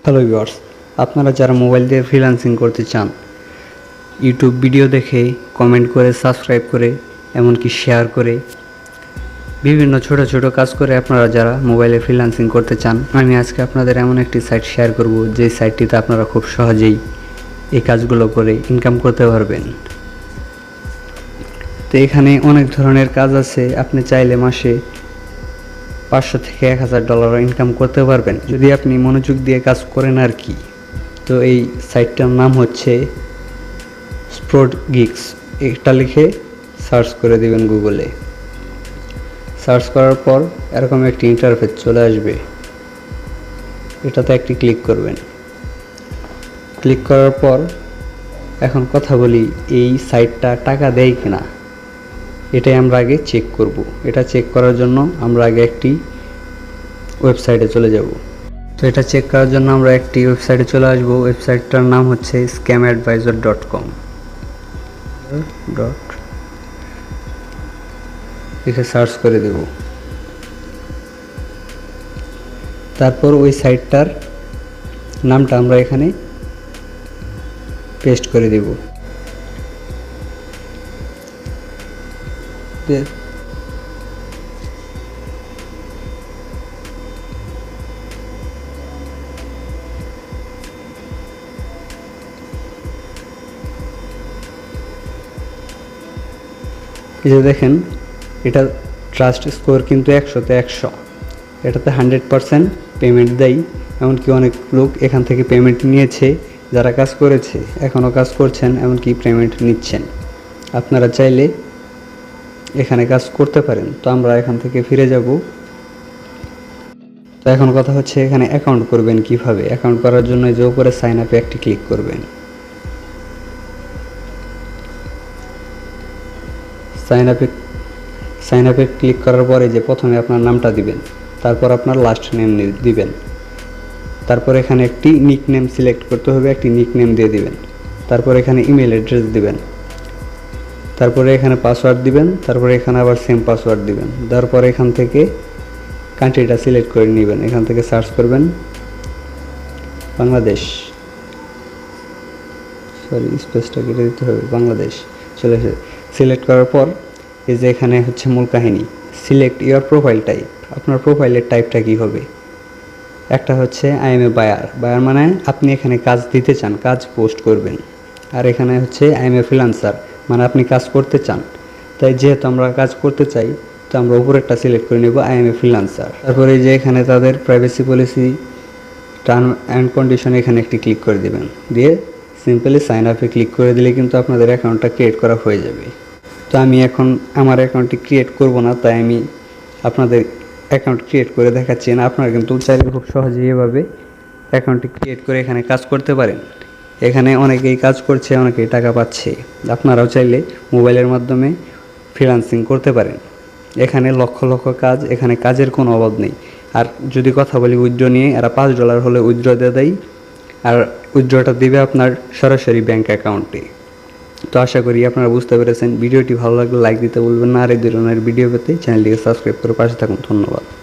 Hello viewers, আপনারা যারা mobile দিয়ে ফ্রিল্যান্সিং করতে চান, ইউটিউব ভিডিও দেখে, কমেন্ট করে, সাবস্ক্রাইব করে, এমনকি শেয়ার করে, বিভিন্ন ছোট ছোট কাজ করে আপনারা যারা মোবাইলে ফ্রিল্যান্সিং করতে চান, আমি আজকে আপনাদের এমন একটি সাইট শেয়ার করব যে সাইটটিতে আপনারা খুব সহজেই এই কাজগুলো করে ইনকাম করতে পারবেন। তো এখানে অনেক ধরনের কাজ আছে, আপনি চাইলে মাসে 500 থেকে $1000 ইনকাম করতে পারবেন যদি আপনি মনোযোগ দিয়ে কাজ করেন আর কি। তো এই সাইটটার নাম হচ্ছে স্প্রোট গিগস। এটা লিখে সার্চ করে দিবেন গুগলে। সার্চ করার পর এরকম একটি ইন্টারফেস চলে আসবে, এটাতে একটি ক্লিক করবেন। ক্লিক করার পর এখন কথা বলি, এই সাইটটা টাকা দেয় কিনা এটাই আমরা আগে চেক করব। এটা চেক করার জন্য আমরা আগে একটি ওয়েবসাইটে চলে যাব। তো এটা চেক করার জন্য আমরা একটি ওয়েবসাইটে চলে আসব। ওয়েবসাইটটার নাম হচ্ছে scamadvisor.com। লিখে সার্চ করে দেব। তারপর ওই সাইটটার নামটা আমরা এখানে পেস্ট করে দেব। এই যে দেখেন, এটা ট্রাস্ট স্কোর কিন্তু 100-তে 100। এটাতে 100% পেমেন্ট দেয়, এমনকি অনেক লোক এখান থেকে পেমেন্ট নিয়েছে, যারা কাজ করেছে এখনও কাজ করছেন, এমনকি পেমেন্ট নিচ্ছেন। আপনারা চাইলে এখানে কাজ করতে পারেন। তো আমরা এখান থেকে ফিরে যাব। তো এখন কথা হচ্ছে এখানে অ্যাকাউন্ট করবেন কিভাবে। অ্যাকাউন্ট করার জন্য যে উপরে সাইন আপে একটি ক্লিক করবেন। সাইন আপে ক্লিক করার পরে যে প্রথমে আপনার নামটা দিবেন, তারপর আপনার লাস্ট নেম দিবেন, তারপর এখানে একটি নিক নেম সিলেক্ট করতে হবে, একটি নিক নেম দিয়ে দিবেন, তারপর এখানে ইমেল অ্যাড্রেস দিবেন, তারপরে এখানে পাসওয়ার্ড দিবেন, তারপরে এখানে আবার সেম পাসওয়ার্ড দিবেন। তারপর এখান থেকে কান্ট্রিটা সিলেক্ট করে নেবেন। এখান থেকে সার্চ করবেন বাংলাদেশ, স্পেসটা কেটে দিতে হবে, বাংলাদেশ চলে এসে সিলেক্ট করার পর এই যে এখানে হচ্ছে মূল কাহিনী, সিলেক্ট ইওর প্রোফাইল টাইপ। আপনার প্রোফাইলের টাইপটা কী হবে? একটা হচ্ছে আই এম এ বায়ার মানে আপনি এখানে কাজ দিতে চান, কাজ পোস্ট করবেন। আর এখানে হচ্ছে আই এম এ ফ্রিল্যান্সার, মানে আপনি কাজ করতে চান। তাই যেহেতু আমরা কাজ করতে চাই, তো আমরা উপরেরটা সিলেক্ট করে নেব, আই এম এ ফ্রিল্যান্সার। তারপরে যে এখানে তাদের privacy policy, term and condition, এখানে একটি ক্লিক করে দেবেন। দিয়ে সিম্পলি সাইন আপে ক্লিক করে দিলে কিন্তু আপনাদের অ্যাকাউন্টটা ক্রিয়েট করা হয়ে যাবে। তো আমি এখন আমার অ্যাকাউন্টটি ক্রিয়েট করব না, তাই আমি আপনাদের অ্যাকাউন্ট ক্রিয়েট করে দেখাচ্ছি না। আপনারা কিন্তু চাইলে খুব সহজেই এভাবে অ্যাকাউন্টটি ক্রিয়েট করে এখানে কাজ করতে পারেন। এখানে অনেকেই কাজ করছে, অনেকেই টাকা পাচ্ছে। আপনারাও চাইলে মোবাইলের মাধ্যমে ফ্রিল্যান্সিং করতে পারেন। এখানে লক্ষ লক্ষ কাজ, এখানে কাজের কোনো অভাব নেই। আর যদি কথা বলি উইথড্র নিয়ে, এরা $5 হলে উইথড্র দিয়ে দেয়, আর উইথড্রটা দিবে আপনার সরাসরি ব্যাঙ্ক অ্যাকাউন্টে। তো আশা করি আপনারা বুঝতে পেরেছেন। ভিডিওটি ভালো লাগলে লাইক দিতে ভুলবেন না। আর এই ধরনের ভিডিও পেতে চ্যানেলটিকে সাবস্ক্রাইব করে পাশে থাকুন। ধন্যবাদ।